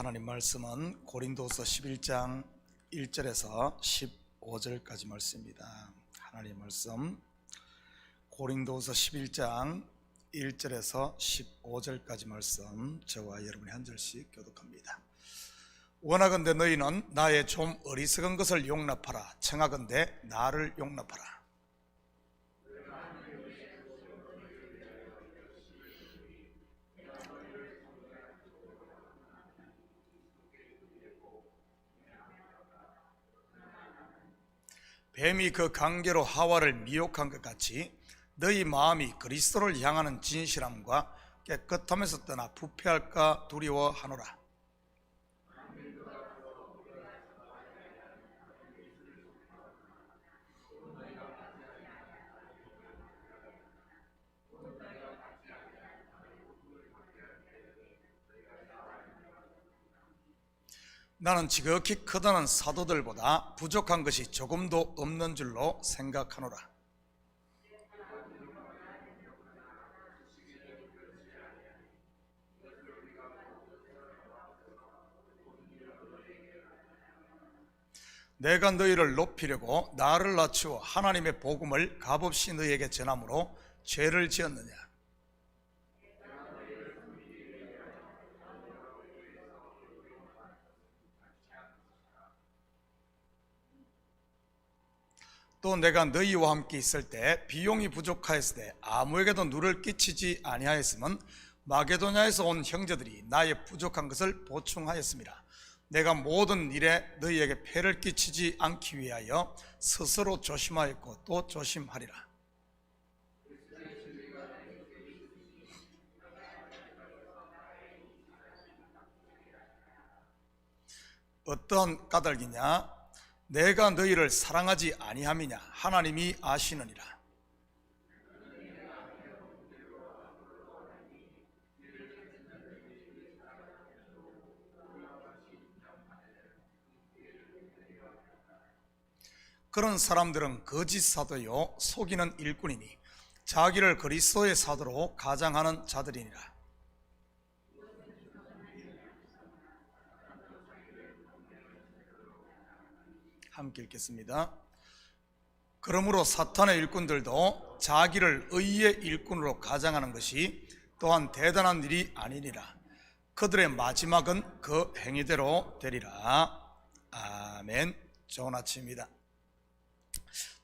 하나님 말씀은 고린도서 11장 1절에서 15절까지 말씀입니다. 하나님 말씀 고린도서 11장 1절에서 15절까지 말씀 저와 여러분이 한 절씩 교독합니다. 원하건대 너희는 나의 좀 어리석은 것을 용납하라. 청하건대 나를 용납하라. 뱀이 그 관계로 하와를 미혹한 것 같이 너희 마음이 그리스도를 향하는 진실함과 깨끗함에서 떠나 부패할까 두려워하노라. 나는 지극히 크다는 사도들보다 부족한 것이 조금도 없는 줄로 생각하노라. 내가 너희를 높이려고 나를 낮추어 하나님의 복음을 값없이 너희에게 전함으로 죄를 지었느냐? 또 내가 너희와 함께 있을 때 비용이 부족하였을 때 아무에게도 누를 끼치지 아니하였으면 마게도냐에서 온 형제들이 나의 부족한 것을 보충하였습니다. 내가 모든 일에 너희에게 폐를 끼치지 않기 위하여 스스로 조심하였고 또 조심하리라. 어떤 까닭이냐? 내가 너희를 사랑하지 아니함이냐? 하나님이 아시느니라. 그런 사람들은 거짓 사도요 속이는 일꾼이니 자기를 그리스도의 사도로 가장하는 자들이니라. 함께 읽겠습니다. 그러므로 사탄의 일꾼들도 자기를 의의 일꾼으로 가장하는 것이 또한 대단한 일이 아니니라. 그들의 마지막은 그 행위대로 되리라. 아멘. 좋은 아침입니다.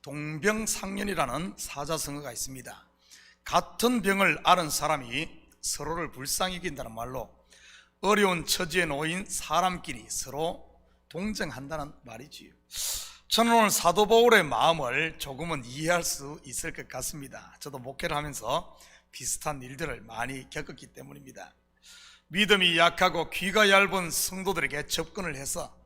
동병상련이라는 사자성어가 있습니다. 같은 병을 앓은 사람이 서로를 불쌍히 여긴다는 말로 어려운 처지에 놓인 사람끼리 서로 동정한다는 말이지요. 저는 오늘 사도 바울의 마음을 조금은 이해할 수 있을 것 같습니다. 저도 목회를 하면서 비슷한 일들을 많이 겪었기 때문입니다. 믿음이 약하고 귀가 얇은 성도들에게 접근을 해서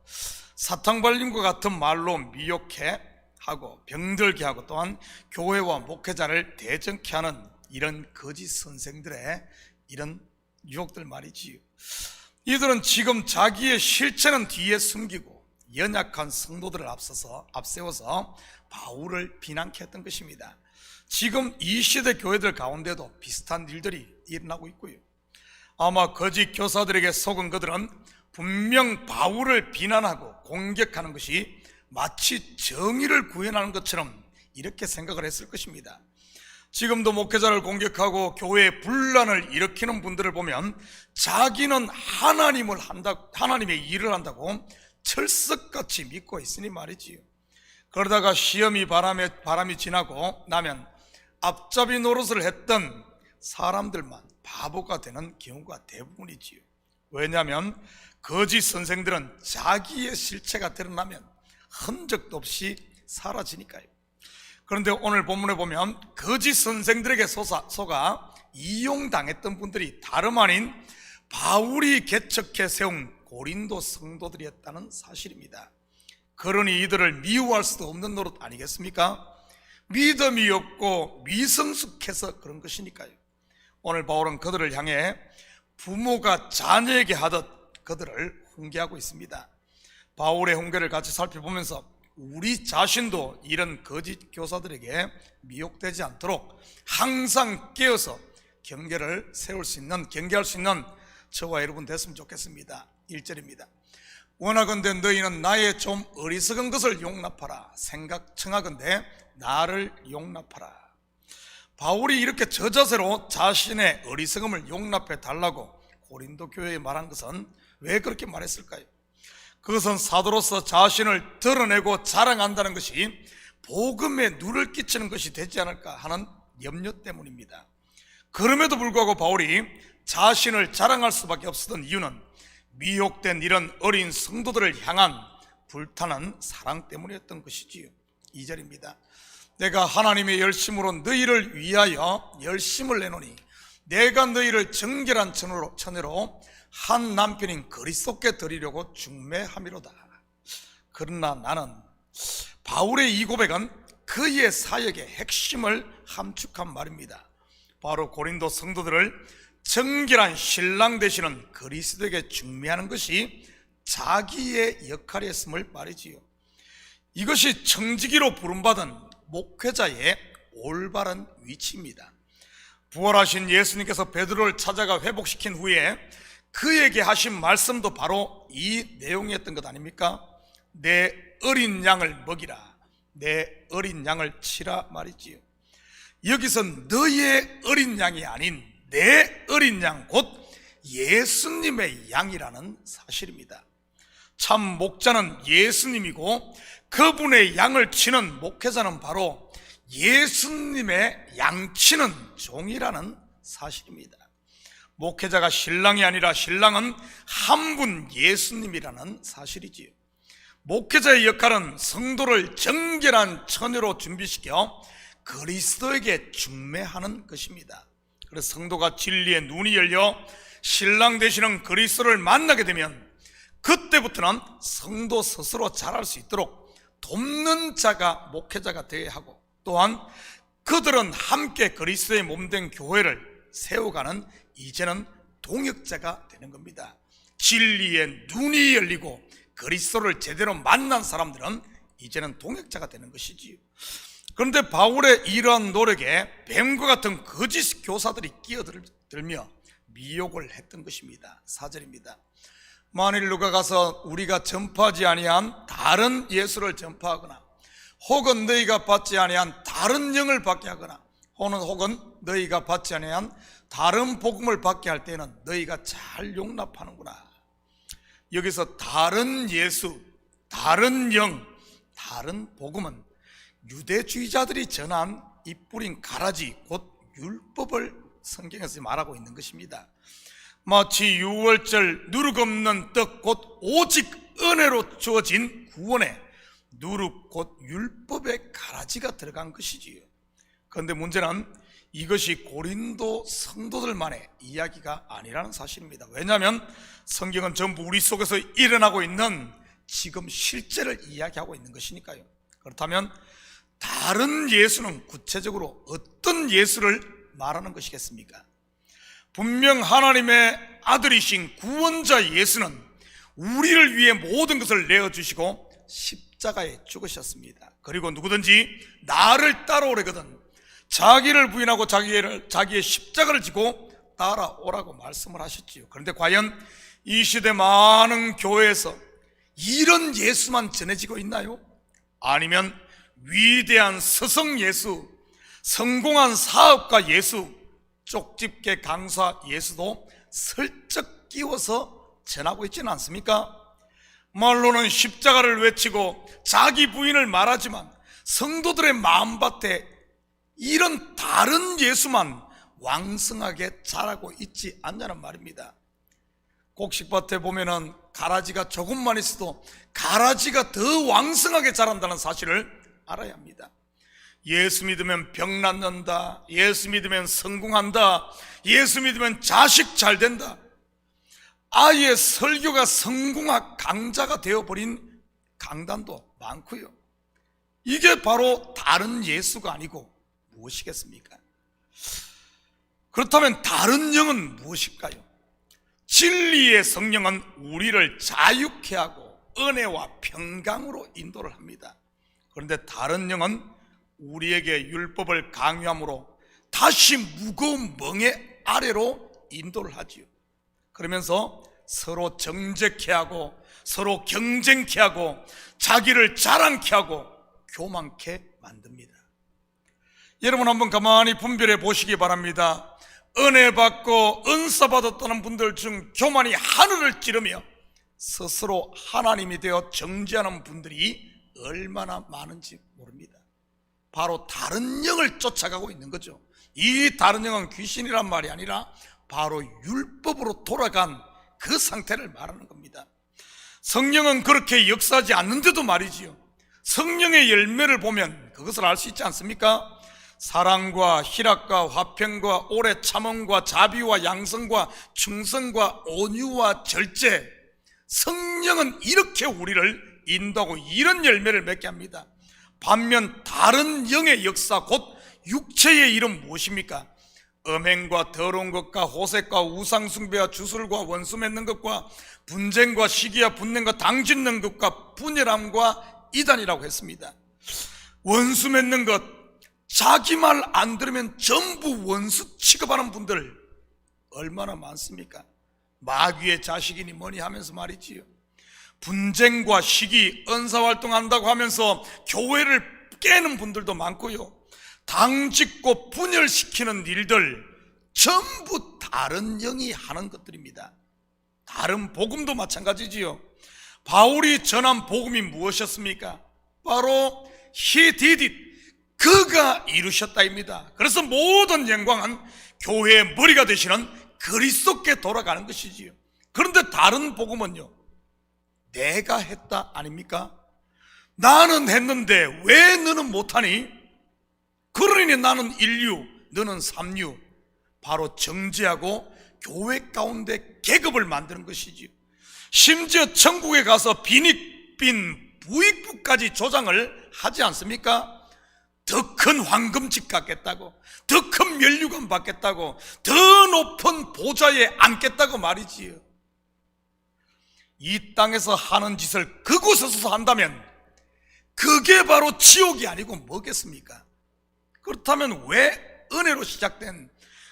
사탕발림과 같은 말로 미혹해 하고 병들게 하고 또한 교회와 목회자를 대적케 하는 이런 거짓 선생들의 이런 유혹들 말이지요. 이들은 지금 자기의 실체는 뒤에 숨기고 연약한 성도들을 앞세워서 바울을 비난케 했던 것입니다. 지금 이 시대 교회들 가운데도 비슷한 일들이 일어나고 있고요. 아마 거짓 교사들에게 속은 그들은 분명 바울을 비난하고 공격하는 것이 마치 정의를 구현하는 것처럼 이렇게 생각을 했을 것입니다. 지금도 목회자를 공격하고 교회에 분란을 일으키는 분들을 보면 자기는 하나님의 일을 한다고 철석같이 믿고 있으니 말이지요. 그러다가 시험이 바람이 지나고 나면 앞잡이 노릇을 했던 사람들만 바보가 되는 경우가 대부분이지요. 왜냐하면 거짓 선생들은 자기의 실체가 드러나면 흔적도 없이 사라지니까요. 그런데 오늘 본문에 보면 거짓 선생들에게 속아 이용당했던 분들이 다름 아닌 바울이 개척해 세운 고린도 성도들이었다는 사실입니다. 그러니 이들을 미워할 수도 없는 노릇 아니겠습니까? 믿음이 없고 미성숙해서 그런 것이니까요. 오늘 바울은 그들을 향해 부모가 자녀에게 하듯 그들을 훈계하고 있습니다. 바울의 훈계를 같이 살펴보면서 우리 자신도 이런 거짓 교사들에게 미혹되지 않도록 항상 깨어서 경계할 수 있는 저와 여러분 됐으면 좋겠습니다. 1절입니다. 원하건대 너희는 나의 좀 어리석은 것을 용납하라. 청하건대 나를 용납하라. 바울이 이렇게 저자세로 자신의 어리석음을 용납해 달라고 고린도 교회에 말한 것은 왜 그렇게 말했을까요? 그것은 사도로서 자신을 드러내고 자랑한다는 것이 복음에 누를 끼치는 것이 되지 않을까 하는 염려 때문입니다. 그럼에도 불구하고 바울이 자신을 자랑할 수밖에 없었던 이유는 미혹된 이런 어린 성도들을 향한 불타는 사랑 때문이었던 것이지요. 2절입니다. 내가 하나님의 열심으로 너희를 위하여 열심을 내노니 내가 너희를 정결한 처녀로 한 남편인 그리스도께 드리려고 중매함이로다. 그러나 나는 바울의 이 고백은 그의 사역의 핵심을 함축한 말입니다. 바로 고린도 성도들을 정결한 신랑 되시는 그리스도에게 중매하는 것이 자기의 역할이었음을 말이지요. 이것이 청지기로 부름받은 목회자의 올바른 위치입니다. 부활하신 예수님께서 베드로를 찾아가 회복시킨 후에 그에게 하신 말씀도 바로 이 내용이었던 것 아닙니까? 내 어린 양을 먹이라, 내 어린 양을 치라 말이지요. 여기선 너의 어린 양이 아닌 내 어린 양, 곧 예수님의 양이라는 사실입니다. 참 목자는 예수님이고 그분의 양을 치는 목회자는 바로 예수님의 양치는 종이라는 사실입니다. 목회자가 신랑이 아니라 신랑은 한 분 예수님이라는 사실이지요. 목회자의 역할은 성도를 정결한 처녀로 준비시켜 그리스도에게 중매하는 것입니다. 그래서 성도가 진리의 눈이 열려 신랑 되시는 그리스도를 만나게 되면 그때부터는 성도 스스로 자랄 수 있도록 돕는 자가 목회자가 되어야 하고, 또한 그들은 함께 그리스도의 몸된 교회를 세워가는 이제는 동역자가 되는 겁니다. 진리의 눈이 열리고 그리스도를 제대로 만난 사람들은 이제는 동역자가 되는 것이지요. 그런데 바울의 이러한 노력에 뱀과 같은 거짓 교사들이 끼어들며 미혹을 했던 것입니다. 4절입니다. 만일 누가 가서 우리가 전파하지 아니한 다른 예수를 전파하거나 혹은 너희가 받지 아니한 다른 영을 받게 하거나 혹은 너희가 받지 아니한 다른 복음을 받게 할 때는 너희가 잘 용납하는구나. 여기서 다른 예수, 다른 영, 다른 복음은 유대주의자들이 전한 이 뿌린 가라지 곧 율법을 성경에서 말하고 있는 것입니다. 마치 유월절 누룩 없는 떡 곧 오직 은혜로 주어진 구원에 누룩 곧 율법의 가라지가 들어간 것이지요. 그런데 문제는 이것이 고린도 성도들만의 이야기가 아니라는 사실입니다. 왜냐하면 성경은 전부 우리 속에서 일어나고 있는 지금 실제를 이야기하고 있는 것이니까요. 그렇다면 다른 예수는 구체적으로 어떤 예수를 말하는 것이겠습니까? 분명 하나님의 아들이신 구원자 예수는 우리를 위해 모든 것을 내어주시고 십자가에 죽으셨습니다. 그리고 누구든지 나를 따라오려거든 자기를 부인하고 자기의 십자가를 지고 따라오라고 말씀을 하셨지요. 그런데 과연 이 시대 많은 교회에서 이런 예수만 전해지고 있나요? 아니면 위대한 스승 예수, 성공한 사업가 예수, 쪽집게 강사 예수도 슬쩍 끼워서 전하고 있지는 않습니까? 말로는 십자가를 외치고 자기 부인을 말하지만 성도들의 마음밭에 이런 다른 예수만 왕성하게 자라고 있지 않냐는 말입니다. 곡식밭에 보면은 가라지가 조금만 있어도 가라지가 더 왕성하게 자란다는 사실을 알아야 합니다. 예수 믿으면 병 낫는다, 예수 믿으면 성공한다, 예수 믿으면 자식 잘 된다, 아예 설교가 성공학 강자가 되어버린 강단도 많고요. 이게 바로 다른 예수가 아니고 무엇이겠습니까? 그렇다면 다른 영은 무엇일까요? 진리의 성령은 우리를 자유케 하고 은혜와 평강으로 인도를 합니다. 그런데 다른 영은 우리에게 율법을 강요함으로 다시 무거운 멍에 아래로 인도를 하지요. 그러면서 서로 정죄케 하고 서로 경쟁케 하고 자기를 자랑케 하고 교만케 만듭니다. 여러분 한번 가만히 분별해 보시기 바랍니다. 은혜 받고 은사 받았다는 분들 중 교만이 하늘을 찌르며 스스로 하나님이 되어 정죄하는 분들이 얼마나 많은지 모릅니다. 바로 다른 영을 쫓아가고 있는 거죠. 이 다른 영은 귀신이란 말이 아니라 바로 율법으로 돌아간 그 상태를 말하는 겁니다. 성령은 그렇게 역사하지 않는데도 말이지요, 성령의 열매를 보면 그것을 알 수 있지 않습니까? 사랑과 희락과 화평과 오래 참음과 자비와 양성과 충성과 온유와 절제, 성령은 이렇게 우리를 인도하고 이런 열매를 맺게 합니다. 반면 다른 영의 역사, 곧 육체의 이름 무엇입니까? 음행과 더러운 것과 호색과 우상숭배와 주술과 원수 맺는 것과 분쟁과 시기와 분냄과 당짓는 것과 분열함과 이단이라고 했습니다. 원수 맺는 것, 자기 말 안 들으면 전부 원수 취급하는 분들 얼마나 많습니까? 마귀의 자식이니 뭐니 하면서 말이지요. 분쟁과 시기, 은사활동한다고 하면서 교회를 깨는 분들도 많고요, 당짓고 분열시키는 일들 전부 다른 영이 하는 것들입니다. 다른 복음도 마찬가지지요. 바울이 전한 복음이 무엇이었습니까? 바로 He did it, 그가 이루셨다입니다. 그래서 모든 영광은 교회의 머리가 되시는 그리스도께 돌아가는 것이지요. 그런데 다른 복음은요, 내가 했다 아닙니까? 나는 했는데 왜 너는 못하니? 그러니 나는 인류, 너는 삼류. 바로 정죄하고 교회 가운데 계급을 만드는 것이지요. 심지어 천국에 가서 빈익빈 부익부까지 조장을 하지 않습니까? 더 큰 황금집 갖겠다고, 더 큰 면류관 받겠다고, 더 높은 보좌에 앉겠다고 말이지요. 이 땅에서 하는 짓을 그곳에서 한다면 그게 바로 지옥이 아니고 뭐겠습니까? 그렇다면 왜 은혜로 시작된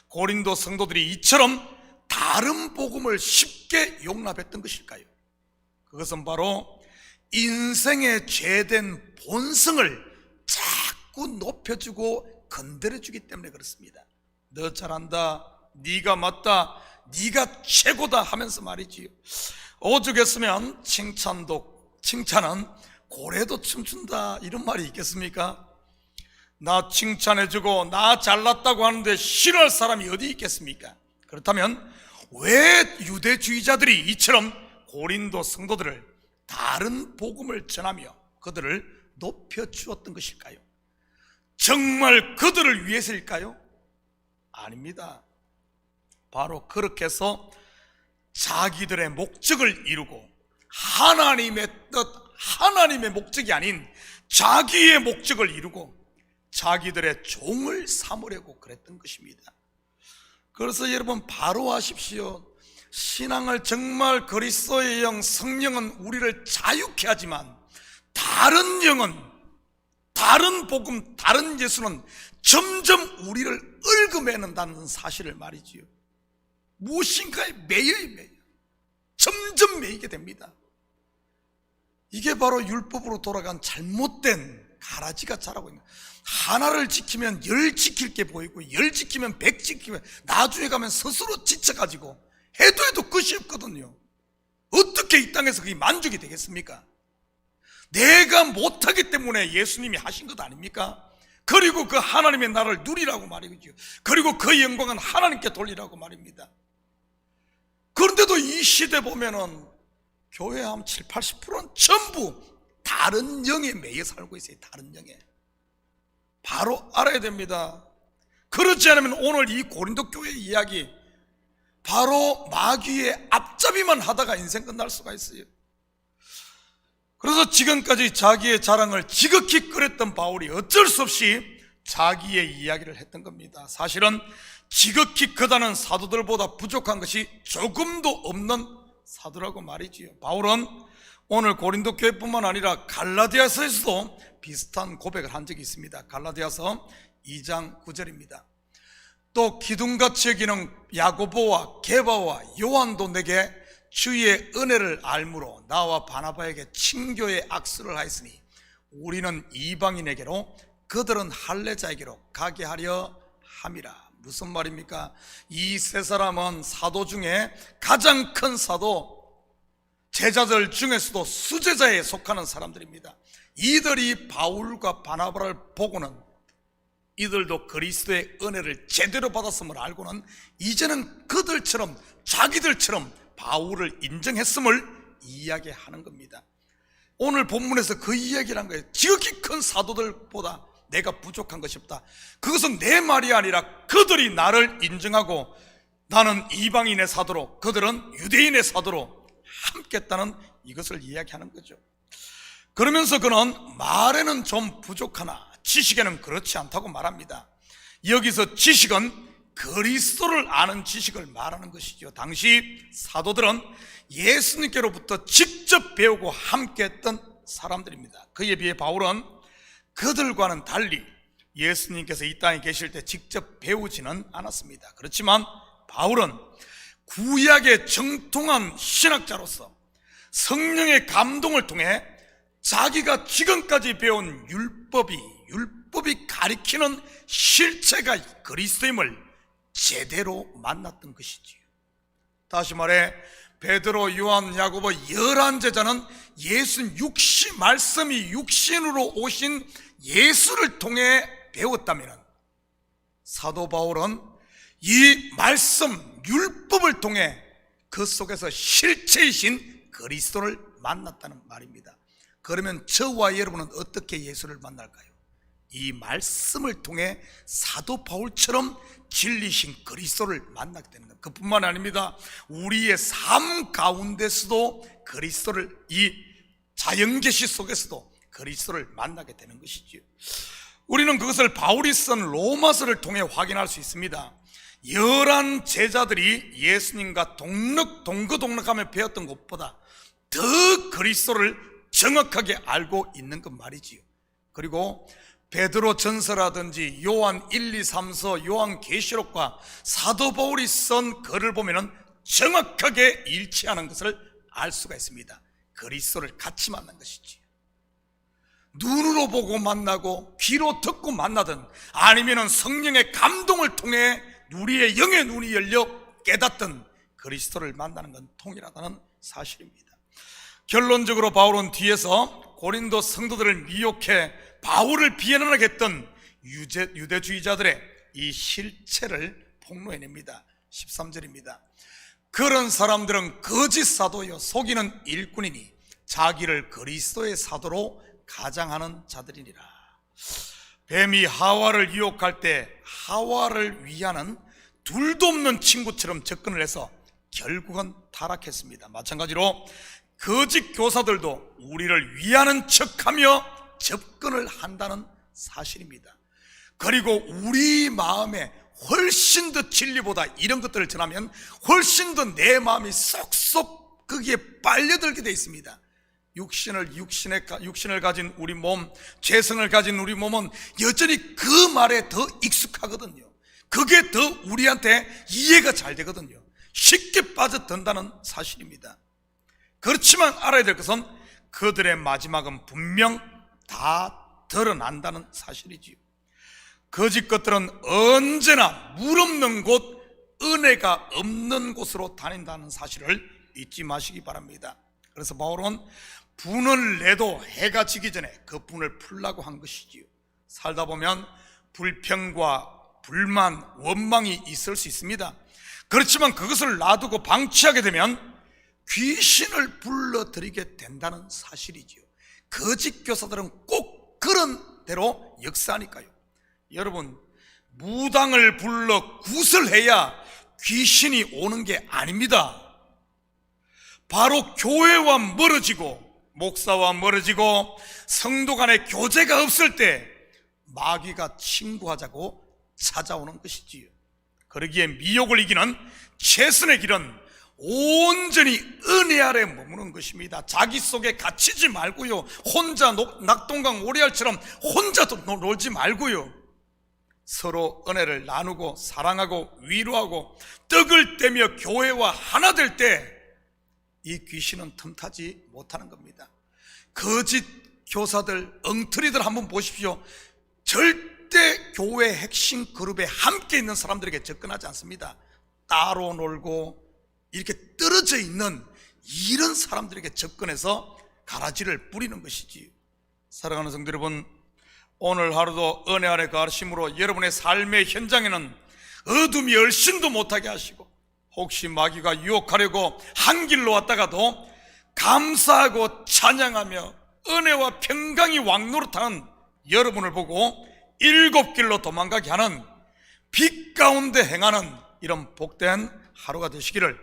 고린도 성도들이 이처럼 다른 복음을 쉽게 용납했던 것일까요? 그것은 바로 인생의 죄된 본성을 자꾸 높여주고 건드려주기 때문에 그렇습니다. 너 잘한다, 네가 맞다, 네가 최고다 하면서 말이지요. 오죽했으면 칭찬은 고래도 춤춘다 이런 말이 있겠습니까? 나 칭찬해주고 나 잘났다고 하는데 싫어할 사람이 어디 있겠습니까? 그렇다면 왜 유대주의자들이 이처럼 고린도 성도들을 다른 복음을 전하며 그들을 높여주었던 것일까요? 정말 그들을 위해서일까요? 아닙니다. 바로 그렇게 해서 자기들의 목적을 이루고 하나님의 뜻, 하나님의 목적이 아닌 자기의 목적을 이루고 자기들의 종을 삼으려고 그랬던 것입니다. 그래서 여러분 바로 아십시오. 신앙을 정말 그리스도의 영, 성령은 우리를 자유케 하지만 다른 영은, 다른 복음, 다른 예수는 점점 우리를 얽어매는다는 사실을 말이지요. 무엇인가에 매여 점점 매이게 됩니다. 이게 바로 율법으로 돌아간 잘못된 가라지가 자라고 있는, 하나를 지키면 열 지킬 게 보이고 열 지키면 백 지키면 나중에 가면 스스로 지쳐가지고 해도 끝이 없거든요. 어떻게 이 땅에서 그게 만족이 되겠습니까? 내가 못하기 때문에 예수님이 하신 것 아닙니까? 그리고 그 하나님의 나라를 누리라고 말이죠. 그리고 그 영광은 하나님께 돌리라고 말입니다. 그런데도 이 시대 보면은 교회 한 7, 80%는 전부 다른 영에 매여 살고 있어요. 다른 영에. 바로 알아야 됩니다. 그렇지 않으면 오늘 이 고린도 교회 이야기 바로 마귀의 앞잡이만 하다가 인생 끝날 수가 있어요. 그래서 지금까지 자기의 자랑을 지극히 끌었던 바울이 어쩔 수 없이 자기의 이야기를 했던 겁니다. 사실은 지극히 크다는 사도들보다 부족한 것이 조금도 없는 사도라고 말이지요. 바울은 오늘 고린도 교회뿐만 아니라 갈라디아서에서도 비슷한 고백을 한 적이 있습니다. 갈라디아서 2장 9절입니다. 또 기둥같이 여기는 야고보와 게바와 요한도 내게 주의 은혜를 알므로 나와 바나바에게 친교의 악수를 하였으니 우리는 이방인에게로 그들은 할례자에게로 가게 하려 함이라. 무슨 말입니까? 이 세 사람은 사도 중에 가장 큰 사도, 제자들 중에서도 수제자에 속하는 사람들입니다. 이들이 바울과 바나바를 보고는 이들도 그리스도의 은혜를 제대로 받았음을 알고는 이제는 그들처럼, 자기들처럼 바울을 인정했음을 이야기하는 겁니다. 오늘 본문에서 그 이야기를 한 거예요. 지극히 큰 사도들보다 내가 부족한 것이 없다. 그것은 내 말이 아니라 그들이 나를 인정하고 나는 이방인의 사도로, 그들은 유대인의 사도로 함께했다는 이것을 이야기하는 거죠. 그러면서 그는 말에는 좀 부족하나 지식에는 그렇지 않다고 말합니다. 여기서 지식은 그리스도를 아는 지식을 말하는 것이죠. 당시 사도들은 예수님께로부터 직접 배우고 함께했던 사람들입니다. 그에 비해 바울은 그들과는 달리 예수님께서 이 땅에 계실 때 직접 배우지는 않았습니다. 그렇지만 바울은 구약의 정통한 신학자로서 성령의 감동을 통해 자기가 지금까지 배운 율법이 가리키는 실체가 그리스도임을 제대로 만났던 것이지요. 다시 말해 베드로, 요한, 야고보 11제자는 예수 말씀이 육신으로 오신 예수를 통해 배웠다면 사도 바울은 이 말씀, 율법을 통해 그 속에서 실체이신 그리스도를 만났다는 말입니다. 그러면 저와 여러분은 어떻게 예수를 만날까요? 이 말씀을 통해 사도 바울처럼 진리신 그리스도를 만나게 되는 것. 그뿐만 아닙니다. 우리의 삶 가운데서도 그리스도를, 이 자연계시 속에서도 그리스도를 만나게 되는 것이지요. 우리는 그것을 바울이 쓴 로마서를 통해 확인할 수 있습니다. 11 제자들이 예수님과 동거동락하며 배웠던 것보다 더 그리스도를 정확하게 알고 있는 것 말이지요. 그리고 베드로 전서라든지 요한 1, 2, 3서, 요한 계시록과 사도 바울이 쓴 글을 보면은 정확하게 일치하는 것을 알 수가 있습니다. 그리스도를 같이 만난 것이지. 눈으로 보고 만나고 귀로 듣고 만나든 아니면은 성령의 감동을 통해 우리의 영의 눈이 열려 깨닫던 그리스도를 만나는 건 통일하다는 사실입니다. 결론적으로 바울은 뒤에서 고린도 성도들을 미혹해 바울을 비난하게 했던 유대주의자들의 이 실체를 폭로해냅니다. 13절입니다. 그런 사람들은 거짓 사도요 속이는 일꾼이니 자기를 그리스도의 사도로 가장하는 자들이니라. 뱀이 하와를 유혹할 때 하와를 위하는 둘도 없는 친구처럼 접근을 해서 결국은 타락했습니다. 마찬가지로 거짓 교사들도 우리를 위하는 척하며 접근을 한다는 사실입니다. 그리고 우리 마음에 훨씬 더 진리보다 이런 것들을 전하면 훨씬 더 내 마음이 쏙쏙 거기에 빨려들게 되어 있습니다. 육신을 가진 우리 몸, 죄성을 가진 우리 몸은 여전히 그 말에 더 익숙하거든요. 그게 더 우리한테 이해가 잘 되거든요. 쉽게 빠져든다는 사실입니다. 그렇지만 알아야 될 것은 그들의 마지막은 분명 다 드러난다는 사실이지요. 거짓 것들은 언제나 물 없는 곳, 은혜가 없는 곳으로 다닌다는 사실을 잊지 마시기 바랍니다. 그래서 바울은 분을 내도 해가 지기 전에 그 분을 풀라고 한 것이지요. 살다 보면 불평과 불만, 원망이 있을 수 있습니다. 그렇지만 그것을 놔두고 방치하게 되면 귀신을 불러들이게 된다는 사실이지요. 거짓 교사들은 꼭 그런 대로 역사하니까요. 여러분, 무당을 불러 구슬해야 귀신이 오는 게 아닙니다. 바로 교회와 멀어지고 목사와 멀어지고 성도 간의 교제가 없을 때 마귀가 친구하자고 찾아오는 것이지요. 그러기에 미혹을 이기는 최선의 길은 온전히 은혜 아래 머무는 것입니다. 자기 속에 갇히지 말고요. 혼자 낙동강 오리알처럼 혼자 놀지 말고요. 서로 은혜를 나누고 사랑하고 위로하고 떡을 떼며 교회와 하나 될 때 이 귀신은 틈타지 못하는 겁니다. 거짓 교사들, 엉터리들 한번 보십시오. 절대 교회 핵심 그룹에 함께 있는 사람들에게 접근하지 않습니다. 따로 놀고 이렇게 떨어져 있는 이런 사람들에게 접근해서 가라지를 뿌리는 것이지. 사랑하는 성도 여러분, 오늘 하루도 은혜 아래 가르침으로 여러분의 삶의 현장에는 어둠이 얼씬도 못하게 하시고, 혹시 마귀가 유혹하려고 한 길로 왔다가도 감사하고 찬양하며 은혜와 평강이 왕노릇하는 여러분을 보고 7길로 도망가게 하는 빛 가운데 행하는 이런 복된 하루가 되시기를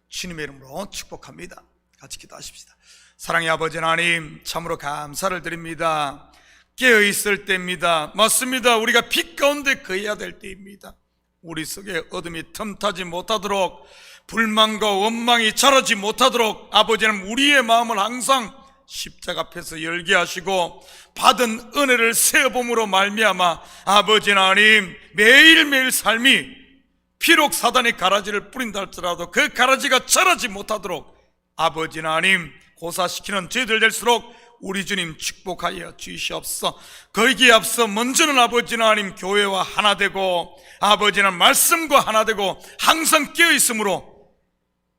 주님의 이름으로 축복합니다. 같이 기도하십시다. 사랑의 아버지 하나님, 참으로 감사를 드립니다. 깨어있을 때입니다. 맞습니다. 우리가 빛 가운데 거해야 될 때입니다. 우리 속에 어둠이 틈타지 못하도록, 불만과 원망이 자라지 못하도록 아버지 하나님, 우리의 마음을 항상 십자가 앞에서 열게 하시고 받은 은혜를 세어봄으로 말미암아 아버지 하나님, 매일매일 삶이 비록 사단이 가라지를 뿌린다 할지라도 그 가라지가 자라지 못하도록 아버지 하나님, 고사시키는 저희들 될수록 우리 주님 축복하여 주시옵소서. 거기에 앞서 먼저는 아버지 하나님, 교회와 하나 되고 아버지 하나님, 말씀과 하나 되고 항상 깨어 있으므로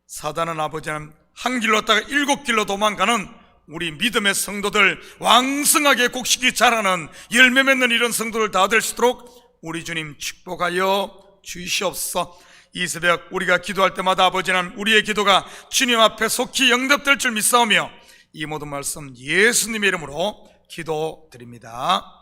사단은 아버지 하나님, 한 길로 왔다가 7길로 도망가는 우리 믿음의 성도들, 왕성하게 곡식이 자라는 열매 맺는 이런 성도들 다 될 수 있도록 우리 주님 축복하여 주시옵소서. 이 새벽 우리가 기도할 때마다 아버지 하나님, 우리의 기도가 주님 앞에 속히 응답될 줄 믿사오며 이 모든 말씀 예수님의 이름으로 기도드립니다.